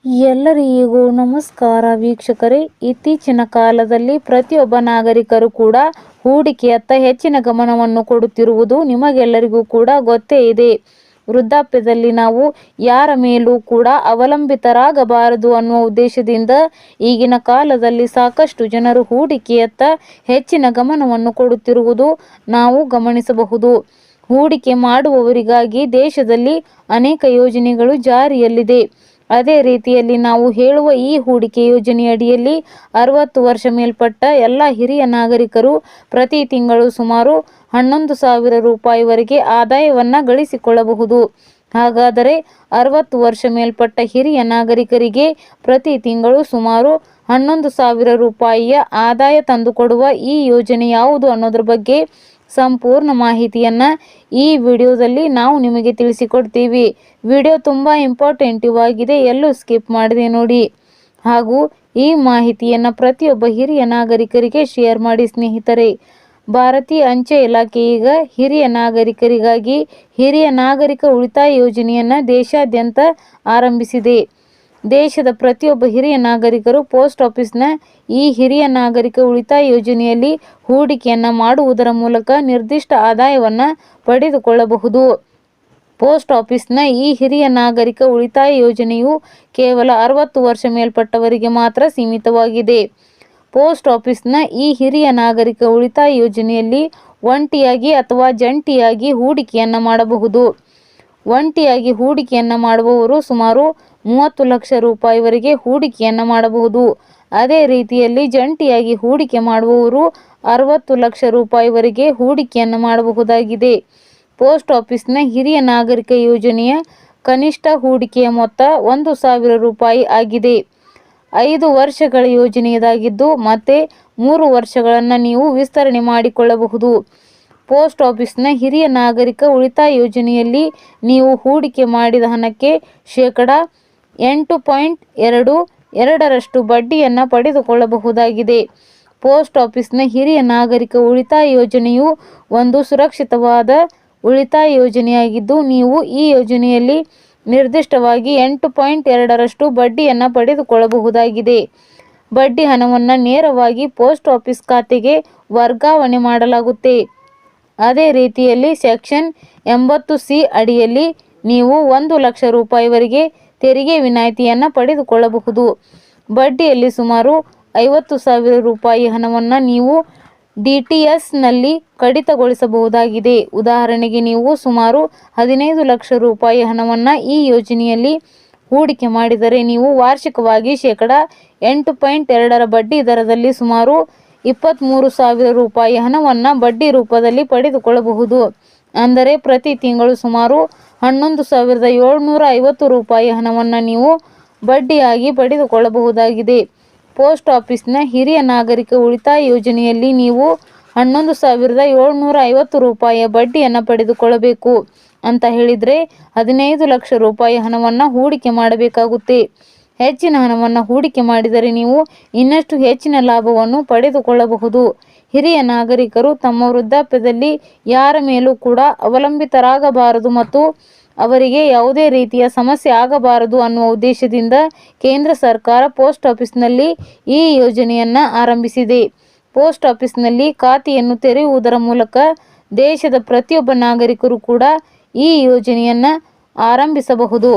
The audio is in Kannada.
ಎಲ್ಲರಿಗೂ ನಮಸ್ಕಾರ ವೀಕ್ಷಕರೇ. ಇತ್ತೀಚಿನ ಕಾಲದಲ್ಲಿ ಪ್ರತಿಯೊಬ್ಬ ನಾಗರಿಕರು ಕೂಡ ಹೂಡಿಕೆಯತ್ತ ಹೆಚ್ಚಿನ ಗಮನವನ್ನು ಕೊಡುತ್ತಿರುವುದು ನಿಮಗೆಲ್ಲರಿಗೂ ಕೂಡ ಗೊತ್ತೇ ಇದೆ. ವೃದ್ಧಾಪ್ಯದಲ್ಲಿ ನಾವು ಯಾರ ಮೇಲೂ ಕೂಡ ಅವಲಂಬಿತರಾಗಬಾರದು ಅನ್ನುವ ಉದ್ದೇಶದಿಂದ ಈಗಿನ ಕಾಲದಲ್ಲಿ ಸಾಕಷ್ಟು ಜನರು ಹೂಡಿಕೆಯತ್ತ ಹೆಚ್ಚಿನ ಗಮನವನ್ನು ಕೊಡುತ್ತಿರುವುದು ನಾವು ಗಮನಿಸಬಹುದು. ಹೂಡಿಕೆ ಮಾಡುವವರಿಗಾಗಿ ದೇಶದಲ್ಲಿ ಅನೇಕ ಯೋಜನೆಗಳು ಜಾರಿಯಲ್ಲಿದೆ. ಅದೇ ರೀತಿಯಲ್ಲಿ ನಾವು ಹೇಳುವ ಈ ಹೂಡಿಕೆ ಯೋಜನೆಯಡಿಯಲ್ಲಿ 60 ವರ್ಷ ಮೇಲ್ಪಟ್ಟ ಎಲ್ಲ ಹಿರಿಯ ನಾಗರಿಕರು ಪ್ರತಿ ತಿಂಗಳು ಸುಮಾರು 11,000 ರೂಪಾಯಿವರೆಗೆ ಆದಾಯವನ್ನು ಗಳಿಸಿಕೊಳ್ಳಬಹುದು. ಹಾಗಾದರೆ 60 ವರ್ಷ ಮೇಲ್ಪಟ್ಟ ಹಿರಿಯ ನಾಗರಿಕರಿಗೆ ಪ್ರತಿ ತಿಂಗಳು ಸುಮಾರು 11,000 ರೂಪಾಯಿಯ ಆದಾಯ ತಂದುಕೊಡುವ ಈ ಯೋಜನೆ ಯಾವುದು ಅನ್ನೋದ್ರ ಬಗ್ಗೆ ಸಂಪೂರ್ಣ ಮಾಹಿತಿಯನ್ನು ಈ ವಿಡಿಯೋದಲ್ಲಿ ನಾವು ನಿಮಗೆ ತಿಳಿಸಿಕೊಡ್ತೀವಿ. ವಿಡಿಯೋ ತುಂಬ ಇಂಪಾರ್ಟೆಂಟಿವ್ ಆಗಿದೆ, ಎಲ್ಲೂ ಸ್ಕಿಪ್ ಮಾಡದೆ ನೋಡಿ. ಹಾಗೂ ಈ ಮಾಹಿತಿಯನ್ನು ಪ್ರತಿಯೊಬ್ಬ ಹಿರಿಯ ನಾಗರಿಕರಿಗೆ ಶೇರ್ ಮಾಡಿ ಸ್ನೇಹಿತರೆ. ಭಾರತೀಯ ಅಂಚೆ ಇಲಾಖೆ ಈಗ ಹಿರಿಯ ನಾಗರಿಕರಿಗಾಗಿ ಹಿರಿಯ ನಾಗರಿಕ ಉಳಿತಾಯ ಯೋಜನೆಯನ್ನು ದೇಶಾದ್ಯಂತ ಆರಂಭಿಸಿದೆ. ದೇಶದ ಪ್ರತಿಯೊಬ್ಬ ಹಿರಿಯ ನಾಗರಿಕರು ಪೋಸ್ಟ್ ಆಫೀಸ್ನ ಈ ಹಿರಿಯ ನಾಗರಿಕ ಉಳಿತಾಯ ಯೋಜನೆಯಲ್ಲಿ ಹೂಡಿಕೆಯನ್ನು ಮಾಡುವುದರ ಮೂಲಕ ನಿರ್ದಿಷ್ಟ ಆದಾಯವನ್ನು ಪಡೆದುಕೊಳ್ಳಬಹುದು. ಪೋಸ್ಟ್ ಆಫೀಸ್ನ ಈ ಹಿರಿಯ ನಾಗರಿಕ ಉಳಿತಾಯ ಯೋಜನೆಯು ಕೇವಲ 60 ವರ್ಷ ಮೇಲ್ಪಟ್ಟವರಿಗೆ ಮಾತ್ರ ಸೀಮಿತವಾಗಿದೆ. ಪೋಸ್ಟ್ ಆಫೀಸ್ನ ಈ ಹಿರಿಯ ನಾಗರಿಕ ಉಳಿತಾಯ ಯೋಜನೆಯಲ್ಲಿ ಒಂಟಿಯಾಗಿ ಅಥವಾ ಜಂಟಿಯಾಗಿ ಹೂಡಿಕೆಯನ್ನು ಮಾಡಬಹುದು. ಒಂಟಿಯಾಗಿ ಹೂಡಿಕೆಯನ್ನು ಮಾಡುವವರು ಸುಮಾರು 30 ಲಕ್ಷ ರೂಪಾಯಿವರೆಗೆ ಹೂಡಿಕೆಯನ್ನು ಮಾಡಬಹುದು. ಅದೇ ರೀತಿಯಲ್ಲಿ ಜಂಟಿಯಾಗಿ ಹೂಡಿಕೆ ಮಾಡುವವರು 60 ಲಕ್ಷ ರೂಪಾಯಿವರೆಗೆ ಹೂಡಿಕೆಯನ್ನು ಮಾಡಬಹುದಾಗಿದೆ. ಪೋಸ್ಟ್ ಆಫೀಸ್ನ ಹಿರಿಯ ನಾಗರಿಕ ಯೋಜನೆಯ ಕನಿಷ್ಠ ಹೂಡಿಕೆಯ ಮೊತ್ತ 1,000 ರೂಪಾಯಿ ಆಗಿದೆ. 5 ವರ್ಷಗಳ ಯೋಜನೆಯದಾಗಿದ್ದು ಮತ್ತೆ 3 ವರ್ಷಗಳನ್ನು ನೀವು ವಿಸ್ತರಣೆ ಮಾಡಿಕೊಳ್ಳಬಹುದು. ಪೋಸ್ಟ್ ಆಫೀಸ್ನ ಹಿರಿಯ ನಾಗರಿಕ ಉಳಿತಾಯ ಯೋಜನೆಯಲ್ಲಿ ನೀವು ಹೂಡಿಕೆ ಮಾಡಿದ ಹಣಕ್ಕೆ ಶೇಕಡಾ 8.22% ಬಡ್ಡಿಯನ್ನು ಪಡೆದುಕೊಳ್ಳಬಹುದಾಗಿದೆ. ಪೋಸ್ಟ್ ಆಫೀಸ್ನ ಹಿರಿಯ ನಾಗರಿಕ ಉಳಿತಾಯ ಯೋಜನೆಯು ಒಂದು ಸುರಕ್ಷಿತವಾದ ಉಳಿತಾಯ ಯೋಜನೆಯಾಗಿದ್ದು ನೀವು ಈ ಯೋಜನೆಯಲ್ಲಿ ನಿರ್ದಿಷ್ಟವಾಗಿ 8.2% ಬಡ್ಡಿಯನ್ನು ಪಡೆದುಕೊಳ್ಳಬಹುದಾಗಿದೆ. ಬಡ್ಡಿ ಹಣವನ್ನು ನೇರವಾಗಿ ಪೋಸ್ಟ್ ಆಫೀಸ್ ಖಾತೆಗೆ ವರ್ಗಾವಣೆ ಮಾಡಲಾಗುತ್ತೆ. ಅದೇ ರೀತಿಯಲ್ಲಿ ಸೆಕ್ಷನ್ 80C ಅಡಿಯಲ್ಲಿ ನೀವು 1 ಲಕ್ಷ ರೂಪಾಯಿವರೆಗೆ ತೆರಿಗೆ ವಿನಾಯಿತಿಯನ್ನು ಪಡೆದುಕೊಳ್ಳಬಹುದು. ಬಡ್ಡಿಯಲ್ಲಿ ಸುಮಾರು 50,000 ರೂಪಾಯಿ ಹಣವನ್ನು ನೀವು DTSನಲ್ಲಿ ಕಡಿತಗೊಳಿಸಬಹುದಾಗಿದೆ. ಉದಾಹರಣೆಗೆ ನೀವು ಸುಮಾರು 15 ಲಕ್ಷ ರೂಪಾಯಿ ಹಣವನ್ನು ಈ ಯೋಜನೆಯಲ್ಲಿ ಹೂಡಿಕೆ ಮಾಡಿದರೆ ನೀವು ವಾರ್ಷಿಕವಾಗಿ ಶೇಕಡಾ 8.2% ಬಡ್ಡಿ ದರದಲ್ಲಿ ಸುಮಾರು 23,000 ರೂಪಾಯಿ ಹಣವನ್ನು ಬಡ್ಡಿ ರೂಪದಲ್ಲಿ ಪಡೆದುಕೊಳ್ಳಬಹುದು. ಅಂದರೆ ಪ್ರತಿ ತಿಂಗಳು ಸುಮಾರು 11,750 ರೂಪಾಯಿ ಹಣವನ್ನು ನೀವು ಬಡ್ಡಿಯಾಗಿ ಪಡೆದುಕೊಳ್ಳಬಹುದಾಗಿದೆ. ಪೋಸ್ಟ್ ಆಫೀಸ್ನ ಹಿರಿಯ ನಾಗರಿಕ ಉಳಿತಾಯ ಯೋಜನೆಯಲ್ಲಿ ನೀವು 11,750 ರೂಪಾಯಿಯ ಬಡ್ಡಿಯನ್ನು ಪಡೆದುಕೊಳ್ಳಬೇಕು ಅಂತ ಹೇಳಿದರೆ 15 ಲಕ್ಷ ರೂಪಾಯಿ ಹಣವನ್ನು ಹೂಡಿಕೆ ಮಾಡಬೇಕಾಗುತ್ತೆ. ಹೆಚ್ಚಿನ ಹಣವನ್ನು ಹೂಡಿಕೆ ಮಾಡಿದರೆ ನೀವು ಇನ್ನಷ್ಟು ಹೆಚ್ಚಿನ ಲಾಭವನ್ನು ಪಡೆದುಕೊಳ್ಳಬಹುದು. ಹಿರಿಯ ನಾಗರಿಕರು ತಮ್ಮ ವೃದ್ಧಾಪ್ಯದಲ್ಲಿ ಯಾರ ಮೇಲೂ ಕೂಡ ಅವಲಂಬಿತರಾಗಬಾರದು ಮತ್ತು ಅವರಿಗೆ ಯಾವುದೇ ರೀತಿಯ ಸಮಸ್ಯೆ ಆಗಬಾರದು ಅನ್ನುವ ಉದ್ದೇಶದಿಂದ ಕೇಂದ್ರ ಸರ್ಕಾರ ಪೋಸ್ಟ್ ಆಫೀಸ್ನಲ್ಲಿ ಈ ಯೋಜನೆಯನ್ನು ಆರಂಭಿಸಿದೆ. ಪೋಸ್ಟ್ ಆಫೀಸ್ನಲ್ಲಿ ಖಾತೆಯನ್ನು ತೆರೆಯುವುದರ ಮೂಲಕ ದೇಶದ ಪ್ರತಿಯೊಬ್ಬ ನಾಗರಿಕರು ಕೂಡ ಈ ಯೋಜನೆಯನ್ನು ಆರಂಭಿಸಬಹುದು.